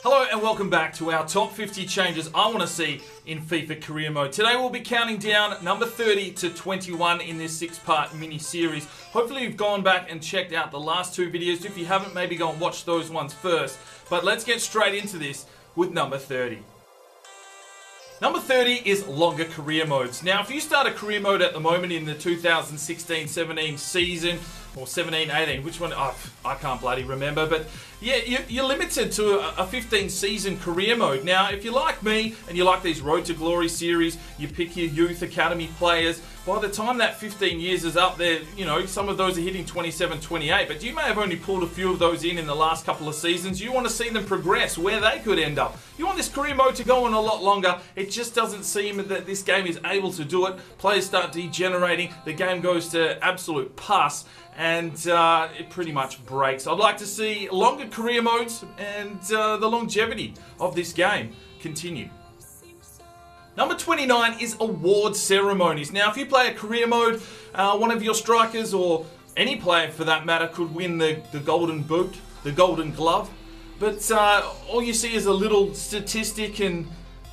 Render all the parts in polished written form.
Hello and welcome back to our top 50 changes I want to see in FIFA Career Mode. Today we'll be counting down number 30 to 21 in this 6-part mini-series. Hopefully you've gone back and checked out the last two videos. If you haven't, maybe go and watch those ones first. But let's get straight into this with number 30. Number 30 is longer career modes. Now, if you start a career mode at the moment in the 2016-17 season, or 17-18, which one? Oh, I can't bloody remember, but yeah, you're limited to a 15-season career mode. Now, if you're like me and you like these Road to Glory series, you pick your youth academy players. By the time that 15 years is up there, you know, some of those are hitting 27, 28, but you may have only pulled a few of those in the last couple of seasons. You want to see them progress, where they could end up. You want this career mode to go on a lot longer. It just doesn't seem that this game is able to do it. Players start degenerating, the game goes to absolute pus, and it pretty much breaks. I'd like to see longer career modes and the longevity of this game continue. Number 29 is award ceremonies. Now, if you play a career mode, one of your strikers, or any player for that matter, could win the golden boot, the golden glove. But all you see is a little statistic and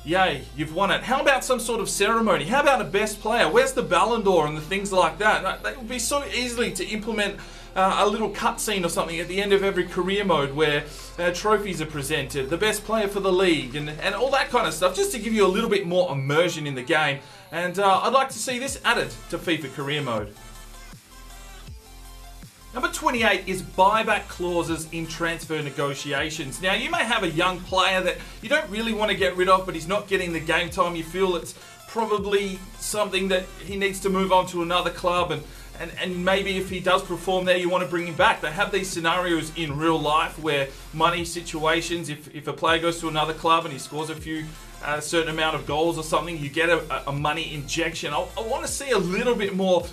yay, you've won it. How about some sort of ceremony? How about a best player? Where's the Ballon d'Or and the things like that? They would be so easily to implement a little cutscene or something at the end of every career mode where trophies are presented, the best player for the league, and all that kind of stuff, just to give you a little bit more immersion in the game. And I'd like to see this added to FIFA Career Mode. Number 28 is buyback clauses in transfer negotiations. Now, you may have a young player that you don't really want to get rid of, but he's not getting the game time. You feel it's probably something that he needs to move on to another club, and maybe if he does perform there, you want to bring him back. They have these scenarios in real life where money situations, if a player goes to another club and he scores a certain amount of goals or something, you get a money injection. I want to see a little bit more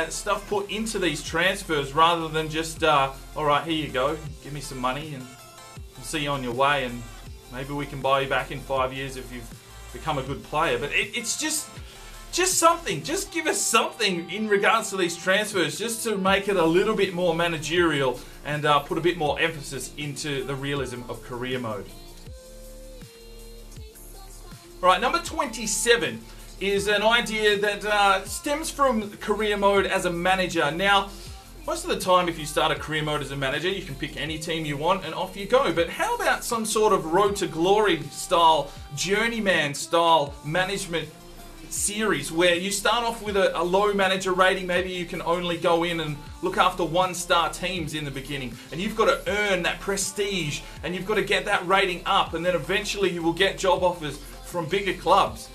stuff put into these transfers rather than just, alright, here you go, give me some money and we'll see you on your way, and maybe we can buy you back in 5 years if you've become a good player. But it's just something. Just give us something in regards to these transfers, just to make it a little bit more managerial and put a bit more emphasis into the realism of career mode. Alright, number 27 is an idea that stems from career mode as a manager. Now, most of the time if you start a career mode as a manager, you can pick any team you want and off you go. But how about some sort of Road to Glory style, journeyman style management series where you start off with a low manager rating? Maybe you can only go in and look after 1-star teams in the beginning, and you've got to earn that prestige and you've got to get that rating up, and then eventually you will get job offers from bigger clubs.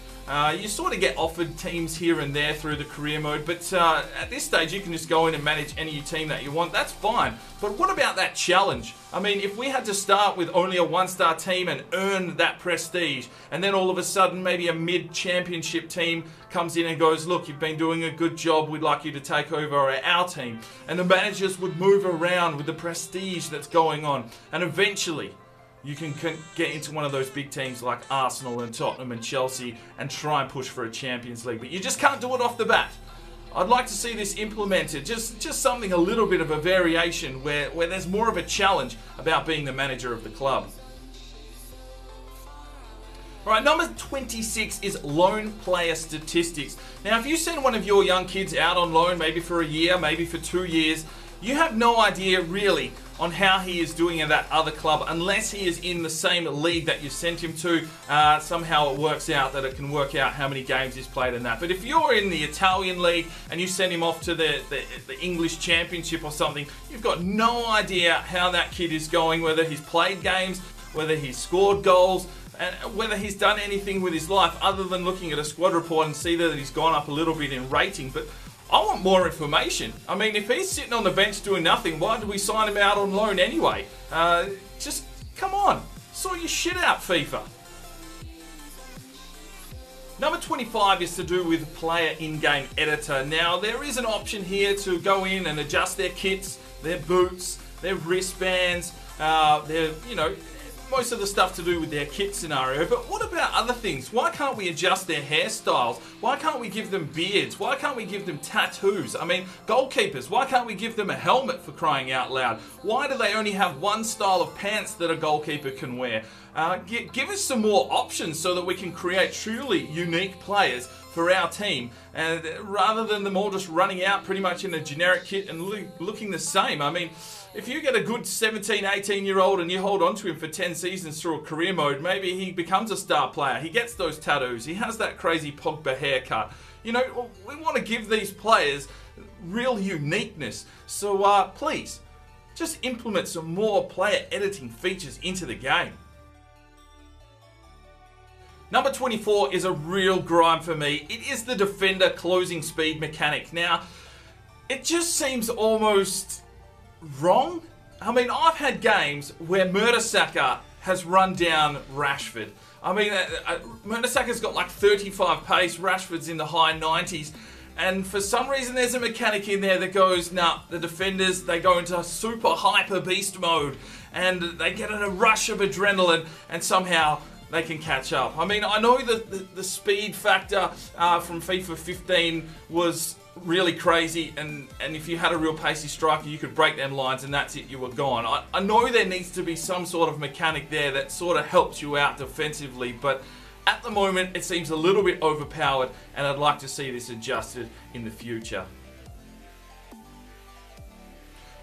You sort of get offered teams here and there through the career mode, but at this stage you can just go in and manage any team that you want. That's fine. But what about that challenge? I mean, if we had to start with only a 1-star team and earn that prestige, and then all of a sudden maybe a mid-championship team comes in and goes, look, you've been doing a good job, we'd like you to take over our team. And the managers would move around with the prestige that's going on, and eventually you can get into one of those big teams like Arsenal and Tottenham and Chelsea and try and push for a Champions League. But you just can't do it off the bat. I'd like to see this implemented, just something, a little bit of a variation where there's more of a challenge about being the manager of the club. Alright, number 26 is loan player statistics. Now, if you send one of your young kids out on loan, maybe for a year, maybe for 2 years, you have no idea really on how he is doing in that other club unless he is in the same league that you sent him to. Somehow it works out that it can work out how many games he's played in that. But if you're in the Italian league and you send him off to the English Championship or something, you've got no idea how that kid is going, whether he's played games, whether he's scored goals, and whether he's done anything with his life other than looking at a squad report and see that he's gone up a little bit in rating. But I want more information. I mean, if he's sitting on the bench doing nothing, why do we sign him out on loan anyway? Just, come on, sort your shit out, FIFA. Number 25 is to do with player in-game editor. Now, there is an option here to go in and adjust their kits, their boots, their wristbands, their, most of the stuff to do with their kit scenario, but what about other things? Why can't we adjust their hairstyles? Why can't we give them beards? Why can't we give them tattoos? I mean, goalkeepers, why can't we give them a helmet, for crying out loud? Why do they only have one style of pants that a goalkeeper can wear? Give us some more options so that we can create truly unique players for our team, and rather than them all just running out pretty much in a generic kit and looking the same. I mean, if you get a good 17, 18-year-old and you hold on to him for 10 seasons through a career mode, maybe he becomes a star player. He gets those tattoos. He has that crazy Pogba haircut. You know, we want to give these players real uniqueness. So please, just implement some more player editing features into the game. Number 24 is a real grind for me. It is the defender closing speed mechanic. Now, it just seems almost wrong. I mean, I've had games where Mertesacker has run down Rashford. I mean, Mertesacker's got like 35 pace, Rashford's in the high 90s. And for some reason there's a mechanic in there that goes, nah, the defenders, they go into super hyper beast mode and they get in a rush of adrenaline and somehow they can catch up. I mean, I know that the speed factor from FIFA 15 was really crazy, and if you had a real pacey striker, you could break them lines and that's it, you were gone. I know there needs to be some sort of mechanic there that sort of helps you out defensively, but at the moment it seems a little bit overpowered, and I'd like to see this adjusted in the future.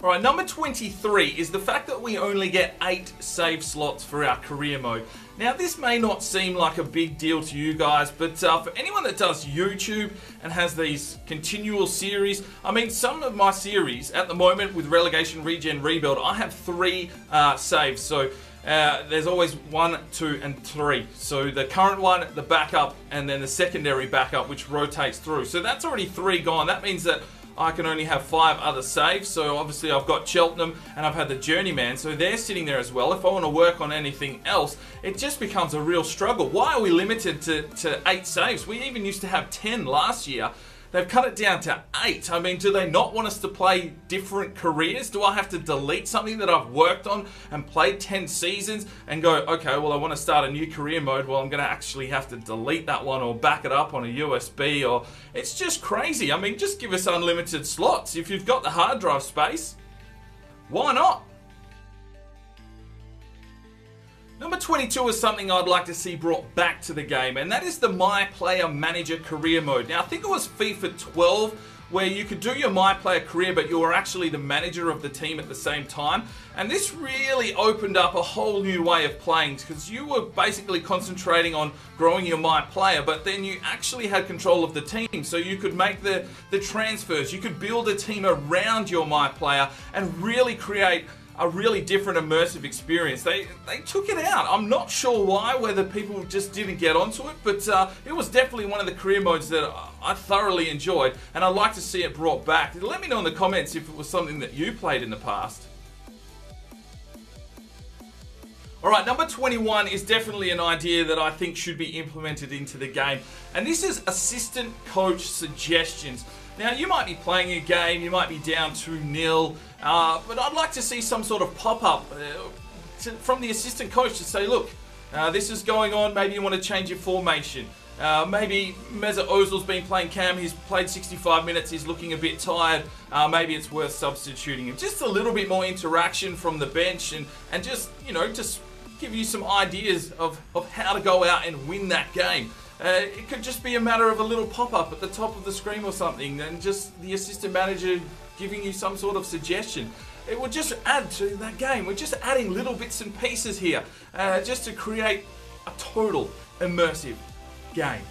Alright, number 23 is the fact that we only get 8 save slots for our career mode. Now, this may not seem like a big deal to you guys, but for anyone that does YouTube and has these continual series, I mean, some of my series at the moment with Relegation, Regen, Rebuild, I have 3 saves. So there's always 1, 2, and 3. So the current one, the backup, and then the secondary backup, which rotates through. So that's already 3 gone. That means that I can only have 5 other saves. So obviously I've got Cheltenham and I've had the Journeyman, so they're sitting there as well. If I want to work on anything else, it just becomes a real struggle. Why are we limited to 8 saves? We even used to have 10 last year. They've cut it down to 8. I mean, do they not want us to play different careers? Do I have to delete something that I've worked on and played 10 seasons and go, okay, well, I want to start a new career mode. Well, I'm going to actually have to delete that one or back it up on a USB, or it's just crazy. I mean, just give us unlimited slots. If you've got the hard drive space, why not? Number 22 is something I'd like to see brought back to the game, and that is the My Player Manager career mode. Now, I think it was FIFA 12 where you could do your My Player career, but you were actually the manager of the team at the same time. And this really opened up a whole new way of playing, because you were basically concentrating on growing your My Player, but then you actually had control of the team. So you could make the transfers, you could build a team around your My Player and really create a really different immersive experience. They took it out. I'm not sure why, whether people just didn't get onto it, but it was definitely one of the career modes that I thoroughly enjoyed, and I'd like to see it brought back. Let me know in the comments if it was something that you played in the past. Alright, number 21 is definitely an idea that I think should be implemented into the game, and this is assistant coach suggestions. Now, you might be playing a game, you might be down 2-0, but I'd like to see some sort of pop-up from the assistant coach to say, look, this is going on, maybe you want to change your formation. Maybe Mesut Ozil's been playing Cam, he's played 65 minutes, he's looking a bit tired, maybe it's worth substituting him. Just a little bit more interaction from the bench, and just, you know, just give you some ideas of how to go out and win that game. It could just be a matter of a little pop-up at the top of the screen or something, and just the assistant manager giving you some sort of suggestion. It would just add to that game. We're just adding little bits and pieces here, just to create a total immersive game.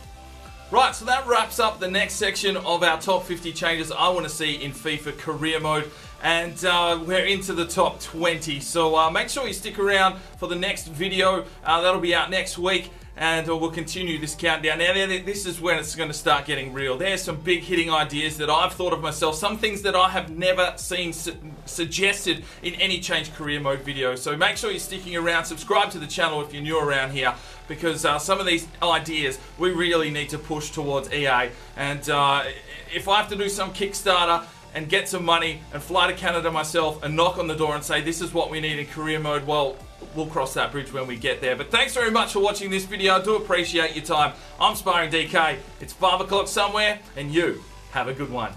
Right, so that wraps up the next section of our top 50 changes I want to see in FIFA career mode, and we're into the top 20. So make sure you stick around for the next video. That'll be out next week, and we'll continue this countdown. Now, this is when it's going to start getting real. There's some big hitting ideas that I've thought of myself, some things that I have never seen suggested in any change career mode video. So make sure you're sticking around. Subscribe to the channel if you're new around here, because some of these ideas we really need to push towards EA. And if I have to do some Kickstarter and get some money and fly to Canada myself and knock on the door and say this is what we need in career mode, well, we'll cross that bridge when we get there. But thanks very much for watching this video. I do appreciate your time. I'm Sparring DK. It's 5 o'clock somewhere, and you have a good one.